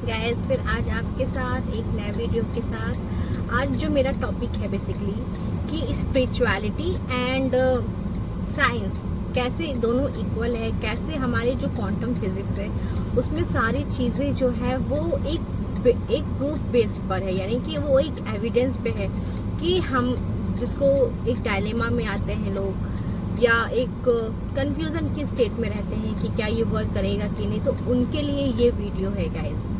Guys, फिर आज आपके साथ एक नए वीडियो के साथ। आज जो मेरा टॉपिक है बेसिकली कि स्पिरिचुअलिटी एंड साइंस कैसे दोनों इक्वल है, कैसे हमारे जो क्वांटम फिजिक्स है उसमें सारी चीज़ें जो है वो एक प्रूफ बेस्ड पर है, यानी कि वो एक एविडेंस पे है कि हम जिसको एक डायलेमा में आते हैं लोग या एक कंफ्यूजन की स्टेट में रहते हैं कि क्या ये वर्क करेगा कि नहीं, तो उनके लिए ये वीडियो है गाइस।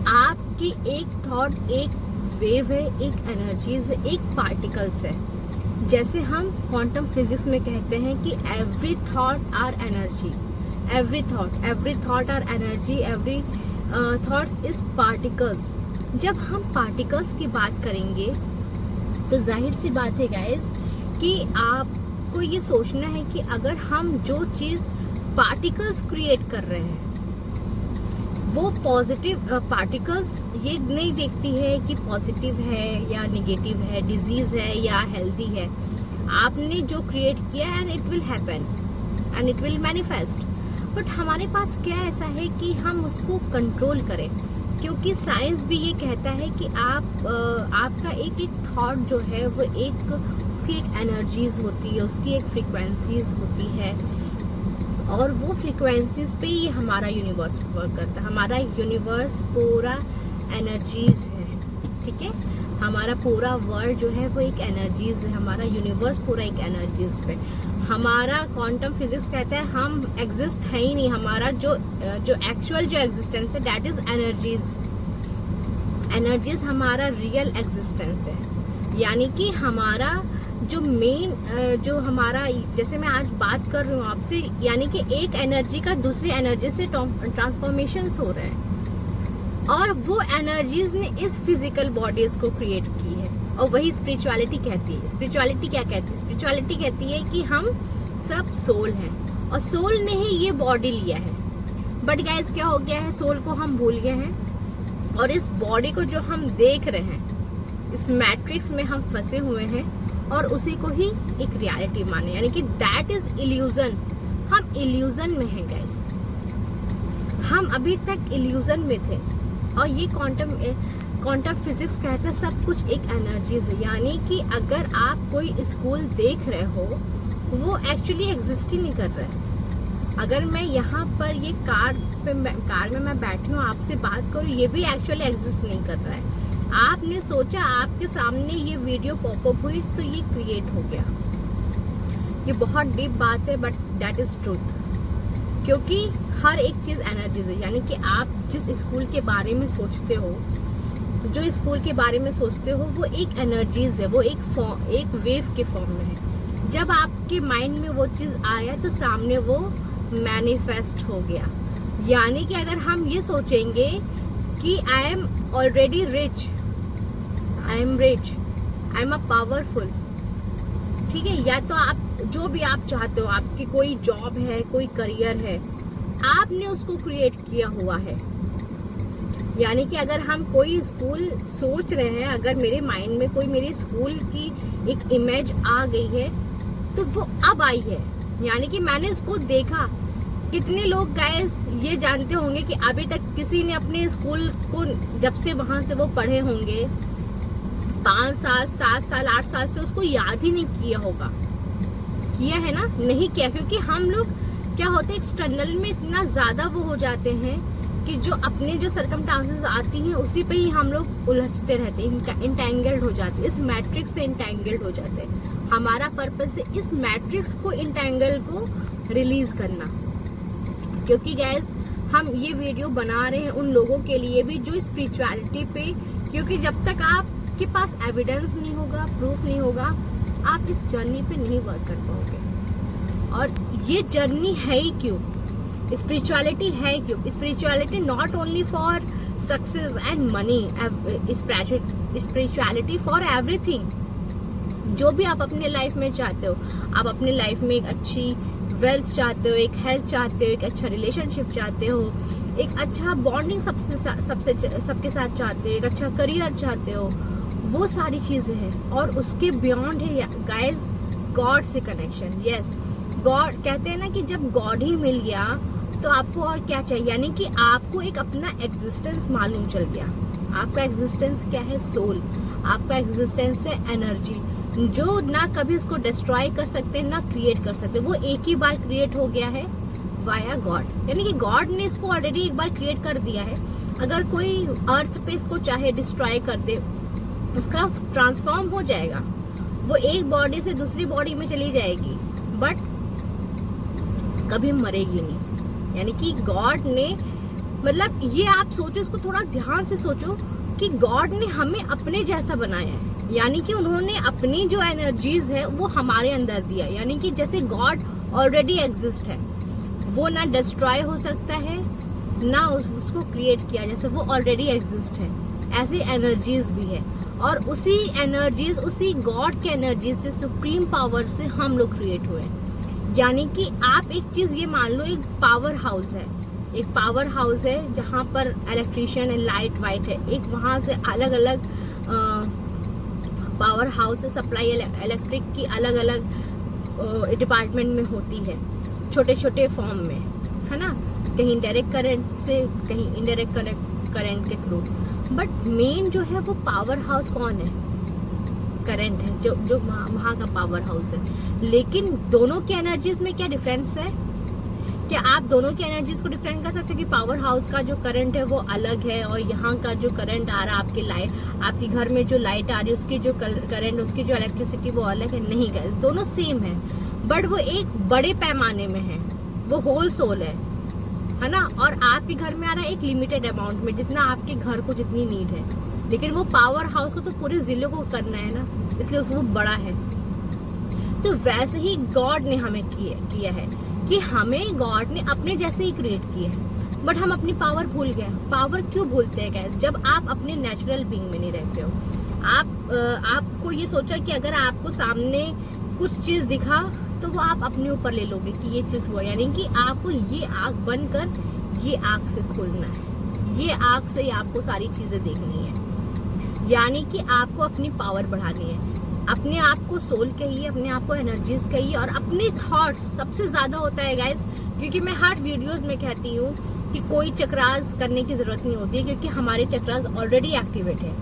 आपकी एक थॉट एक वेव है, एक एनर्जीज है, एक पार्टिकल्स है। जैसे हम क्वांटम फिजिक्स में कहते हैं कि every thought are energy, every thought are energy, every thoughts is particles. जब हम पार्टिकल्स की बात करेंगे तो जाहिर सी बात है गाइस कि आपको ये सोचना है कि अगर हम जो चीज़ पार्टिकल्स क्रिएट कर रहे हैं वो पॉजिटिव पार्टिकल्स ये नहीं देखती है कि पॉजिटिव है या नेगेटिव है, डिजीज है या हेल्दी है। आपने जो क्रिएट किया and it will happen and it will manifest. But हमारे पास क्या ऐसा है कि हम उसको कंट्रोल करें, क्योंकि साइंस भी ये कहता है कि आपका एक एक थॉट जो है वो उसकी एक एनर्जीज होती है, उसकी एक फ्रीक्वेंसीज होती है और वो फ्रीक्वेंसीज पे ही हमारा यूनिवर्स वर्क करता है। हमारा यूनिवर्स पूरा एनर्जीज है, ठीक है। हमारा पूरा वर्ल्ड जो है वो एक एनर्जीज है, हमारा यूनिवर्स पूरा एक एनर्जीज पे। हमारा क्वांटम फिजिक्स कहता है हम एग्जिस्ट है ही नहीं, हमारा जो एक्चुअल जो एग्जिस्टेंस है दैट इज एनर्जीज हमारा रियल एग्जिस्टेंस है। यानी कि हमारा जो मेन जो हमारा, जैसे मैं आज बात कर रही हूँ आपसे, यानी कि एक एनर्जी का दूसरी एनर्जी से ट्रांसफॉर्मेशंस हो रहे हैं और वो एनर्जीज ने इस फिजिकल बॉडीज को क्रिएट की है। और वही स्पिरिचुअलिटी कहती है। स्पिरिचुअलिटी क्या कहती है? स्पिरिचुअलिटी कहती है कि हम सब सोल हैं और सोल ने ही ये बॉडी लिया है। बट गाइस क्या हो गया है, सोल को हम भूल गए हैं और इस बॉडी को जो हम देख रहे हैं, इस मैट्रिक्स में हम फंसे हुए हैं और उसी को ही एक रियलिटी माने, यानी कि दैट इज इल्यूजन। हम इल्यूजन में हैं गाइस, हम अभी तक इल्यूजन में थे। और ये क्वांटम फिजिक्स कहता है सब कुछ एक एनर्जीज है। यानी कि अगर आप कोई स्कूल देख रहे हो वो एक्चुअली एग्जिस्ट ही नहीं कर रहा है। अगर मैं यहाँ पर ये कार में मैं बैठी हूँ आपसे बात करूँ, ये भी एक्चुअली एग्जिस्ट नहीं कर रहा है। आपने सोचा, आपके सामने ये वीडियो पॉपअप हुई तो ये क्रिएट हो गया। ये बहुत डीप बात है बट दैट इज ट्रूथ, क्योंकि हर एक चीज़ एनर्जीज है। यानी कि आप जिस स्कूल के बारे में सोचते हो, जो स्कूल के बारे में सोचते हो वो एक एनर्जीज है, वो एक वेव के फॉर्म में है। जब आपके माइंड में वो चीज़ आया तो सामने वो मैनिफेस्ट हो गया। यानी कि अगर हम ये सोचेंगे कि I am already rich, I am a powerful, ठीक है, या तो आप जो भी आप चाहते हो, आपकी कोई जॉब है, कोई करियर है, आपने उसको क्रिएट किया हुआ है। यानी कि अगर हम कोई स्कूल सोच रहे हैं, अगर मेरे माइंड में कोई मेरे स्कूल की एक इमेज आ गई है तो वो अब आई है, यानी कि मैंने उसको देखा। कितने लोग गाइस ये जानते होंगे कि अभी तक किसी ने अपने स्कूल को, जब से वहां से वो पढ़े होंगे 5 साल 7 साल 8 साल से, उसको याद ही नहीं किया होगा। किया है ना? नहीं किया, क्योंकि हम लोग क्या होते हैं एक्सटर्नल में इतना ज्यादा वो हो जाते हैं कि जो अपने जो सर्कमस्टांसेस आती हैं उसी पे ही हम लोग उलझते रहते हैं, इंटेंगल्ड हो जाते हैं, इस मैट्रिक्स से इंटेंगल्ड हो जाते हैं। हमारा पर्पस है इस मैट्रिक्स को, इंटेंगल को रिलीज करना। क्योंकि गैस हम ये वीडियो बना रहे हैं उन लोगों के लिए भी जो स्पिरिचुअलिटी पे, क्योंकि जब तक आपके पास एविडेंस नहीं होगा, प्रूफ नहीं होगा, आप इस जर्नी पे नहीं वर्क कर पाओगे। और ये जर्नी है ही क्यों? स्पिरिचुअलिटी है क्यों? Spirituality not only for success and money, spirituality for everything. जो भी आप अपने लाइफ में चाहते हो, आप अपने लाइफ में एक अच्छी वेल्थ चाहते हो, एक हेल्थ चाहते हो, एक अच्छा रिलेशनशिप चाहते हो, एक अच्छा बॉन्डिंग सबके साथ चाहते हो, एक अच्छा करियर चाहते हो, वो सारी चीजें हैं। और उसके बियॉन्ड है गाइस गॉड से कनेक्शन। यस, गॉड कहते हैं ना कि जब गॉड ही मिल गया तो आपको और क्या चाहिए, यानी कि आपको एक अपना एग्जिस्टेंस मालूम चल गया। आपका एग्जिस्टेंस क्या है? सोल। आपका एग्जिस्टेंस है एनर्जी, जो ना कभी उसको डिस्ट्रॉय कर सकते ना क्रिएट कर सकते। वो एक ही बार क्रिएट हो गया है वाया गॉड, यानी कि गॉड ने इसको ऑलरेडी एक बार क्रिएट कर दिया है। अगर कोई अर्थ पे इसको चाहे डिस्ट्रॉय कर दे, उसका ट्रांसफॉर्म हो जाएगा, वो एक बॉडी से दूसरी बॉडी में चली जाएगी, बट कभी मरेगी नहीं। यानी कि गॉड ने, मतलब ये आप सोचो, इसको थोड़ा ध्यान से सोचो कि गॉड ने हमें अपने जैसा बनाया है, यानी कि उन्होंने अपनी जो एनर्जीज है वो हमारे अंदर दिया। यानी कि जैसे गॉड ऑलरेडी एग्जिस्ट है, वो ना डिस्ट्रॉय हो सकता है ना उसको क्रिएट किया, जैसे वो ऑलरेडी एग्जिस्ट है, ऐसी एनर्जीज भी है। और उसी एनर्जीज, उसी गॉड के एनर्जीज से, सुप्रीम पावर से हम लोग क्रिएट हुए हैं। यानी कि आप एक चीज ये मान लो, एक पावर हाउस है, एक पावर हाउस है जहाँ पर इलेक्ट्रिशियन है, लाइट वाइट है, एक वहाँ से अलग अलग पावर हाउस से सप्लाई इलेक्ट्रिक की अलग अलग डिपार्टमेंट में होती है, छोटे छोटे फॉर्म में, है ना, कहीं डायरेक्ट करंट से, कहीं इनडायरेक्ट करंट के थ्रू। बट मेन जो है वो पावर हाउस कौन है? करंट है, जो वहाँ का पावर हाउस है। लेकिन दोनों की एनर्जीज में क्या डिफरेंस है? क्या आप दोनों की एनर्जीज को डिफरेंट कर सकते हो कि पावर हाउस का जो करंट है वो अलग है और यहाँ का जो करंट आ रहा है, आपके लाइट, आपके घर में जो लाइट आ रही है उसकी जो करंट, उसकी जो इलेक्ट्रिसिटी वो अलग है? नहीं गाइस, दोनों सेम है, बट वो एक बड़े पैमाने में है, वो होल सोल है ना। और आपके घर में आ रहा है एक लिमिटेड अमाउंट में, जितना आपके घर को जितनी नीड है। लेकिन वो पावर हाउस को तो पूरे जिले को करना है ना, इसलिए वो बड़ा है। तो वैसे ही गॉड ने हमें किया है कि हमें गॉड ने अपने जैसे ही क्रिएट किया है, बट हम अपनी पावर भूल गए। पावर क्यों भूलते हैं गाइस? जब आप अपने नेचुरल बीइंग में नहीं रहते हो। आपको ये सोचा कि अगर आपको सामने कुछ चीज दिखा तो वो आप अपने ऊपर ले लोगे कि ये चीज हुआ, यानी कि आपको ये आँख बंद कर ये आँख से खोलना है, ये आँख से ही आपको सारी चीजें देखनी है। यानी कि आपको अपनी पावर बढ़ानी है, अपने आप को सोल कहिए, अपने आप को एनर्जीज कहिए, और अपने थॉट्स सबसे ज्यादा होता है गाइस। क्योंकि मैं हर वीडियोस में कहती हूँ कि कोई चक्रास करने की जरूरत नहीं होती है, क्योंकि हमारे चक्रास ऑलरेडी एक्टिवेट है।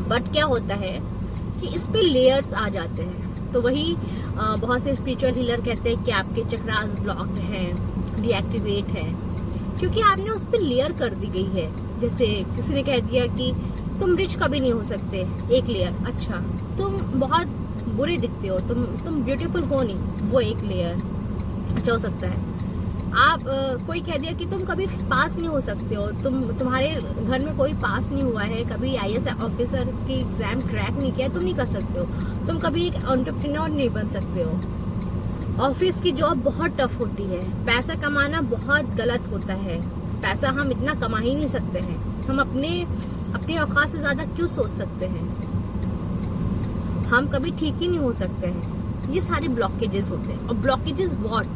बट क्या होता है कि इस पे लेयर्स आ जाते हैं, तो वही बहुत से स्पिरिचुअल हीलर कहते हैं कि आपके चक्रास ब्लॉक्ड हैं, डीएक्टिवेट है, क्योंकि आपने उस पर लेयर कर दी गई है। जैसे किसी ने कह दिया कि तुम रिच कभी नहीं हो सकते, एक लेयर। अच्छा, तुम बहुत बुरे दिखते हो, तुम ब्यूटीफुल हो नहीं, वो एक लेयर। अच्छा, हो सकता है आप कोई कह दिया कि तुम कभी पास नहीं हो सकते हो, तुम्हारे घर में कोई पास नहीं हुआ है, कभी आईएएस ऑफिसर की एग्जाम क्रैक नहीं किया, तुम नहीं कर सकते हो, तुम कभी एक एंटरप्रेन्योर नहीं बन सकते हो, ऑफिस की जॉब बहुत टफ होती है, पैसा कमाना बहुत गलत होता है, पैसा हम इतना कमा ही नहीं सकते हैं, हम अपनी औकात से ज्यादा क्यों सोच सकते हैं, हम कभी ठीक ही नहीं हो सकते हैं। ये सारे ब्लॉकेजेस होते हैं। और ब्लॉकेजेस व्हाट?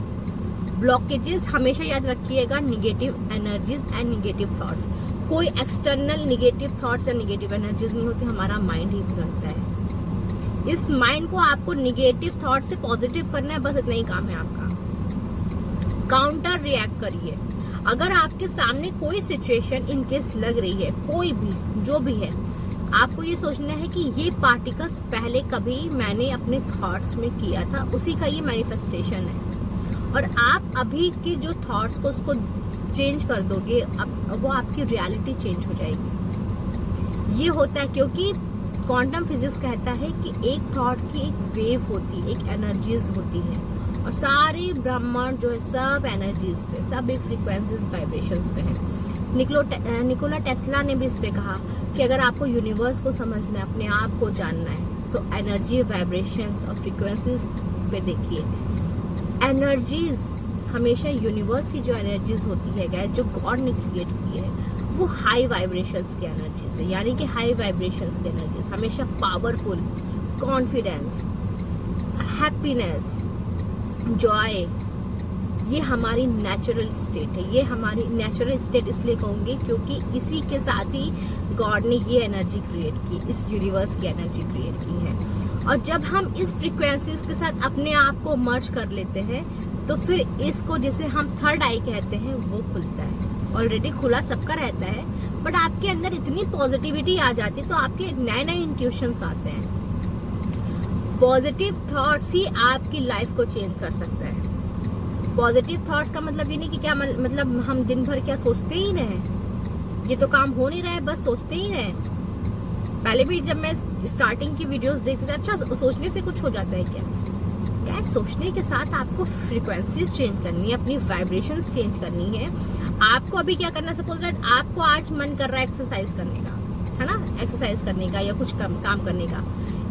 ब्लॉकेजेस हमेशा याद रखिएगा, negative energies and negative thoughts. कोई एक्सटर्नल निगेटिव थॉट्स या निगेटिव एनर्जीज नहीं होती, हमारा माइंड ही रहता है। इस माइंड को आपको निगेटिव थॉट से पॉजिटिव करना है, बस इतना ही काम है आपका। काउंटर रिएक्ट करिए। अगर आपके सामने कोई सिचुएशन इन केस लग रही है, कोई भी जो भी है, आपको ये सोचना है कि ये पार्टिकल्स पहले कभी मैंने अपने थॉट्स में किया था, उसी का ये मैनिफेस्टेशन है। और आप अभी की जो थॉट्स को उसको चेंज कर दोगे, वो आपकी रियलिटी चेंज हो जाएगी। ये होता है क्योंकि क्वांटम फिजिक्स कहता है कि एक थॉट की एक वेव होती है, एक एनर्जीज होती है, और सारे ब्रह्मांड जो है सब एनर्जीज से, सब एक फ्रीक्वेंसीज वाइब्रेशंस पे है। निकोला टेस्ला ने भी इस पे कहा कि अगर आपको यूनिवर्स को समझना है, अपने आप को जानना है, तो एनर्जी, वाइब्रेशंस और फ्रीक्वेंसीज पे देखिए। एनर्जीज हमेशा यूनिवर्स की जो एनर्जीज होती है गाइस, जो गॉड ने क्रिएट की है, वो हाई वाइब्रेशंस की एनर्जीज है। यानी कि हाई वाइब्रेशंस की एनर्जीज हमेशा पावरफुल, कॉन्फिडेंस, हैप्पीनेस, जॉय, ये हमारी नेचुरल स्टेट है। ये हमारी नेचुरल स्टेट इसलिए कहूँगी क्योंकि इसी के साथ ही गॉड ने ये एनर्जी क्रिएट की, इस यूनिवर्स की एनर्जी क्रिएट की है। और जब हम इस फ्रीक्वेंसीज के साथ अपने आप को मर्ज कर लेते हैं, तो फिर इसको जिसे हम थर्ड आई कहते हैं वो खुलता है। ऑलरेडी खुला सबका रहता है, बट आपके अंदर इतनी पॉजिटिविटी आ जाती है तो आपके नए नए इंट्यूशंस आते हैं। पॉजिटिव थॉट्स ही आपकी लाइफ को चेंज कर सकता है। पॉजिटिव थॉट्स का मतलब ये नहीं कि क्या मतलब हम दिन भर क्या सोचते ही रहे, ये तो काम हो नहीं रहा है बस सोचते ही रहे। पहले भी जब मैं स्टार्टिंग की वीडियोस देखती थी, अच्छा सोचने से कुछ हो जाता है क्या? क्या सोचने के साथ आपको फ्रीक्वेंसीज चेंज करनी है, अपनी वाइब्रेशंस चेंज करनी है। आपको अभी क्या करना, सपोज दैट आपको आज मन कर रहा है एक्सरसाइज करने का, है ना, एक्सरसाइज करने का या कुछ काम करने का।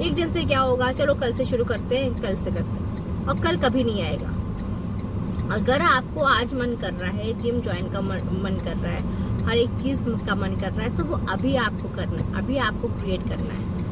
एक दिन से क्या होगा, चलो कल से शुरू करते हैं, कल से करते हैं, और कल कभी नहीं आएगा। अगर आपको आज मन कर रहा है, जिम ज्वाइन का मन कर रहा है, हर एक चीज का मन कर रहा है, तो वो अभी आपको करना है, अभी आपको क्रिएट करना है।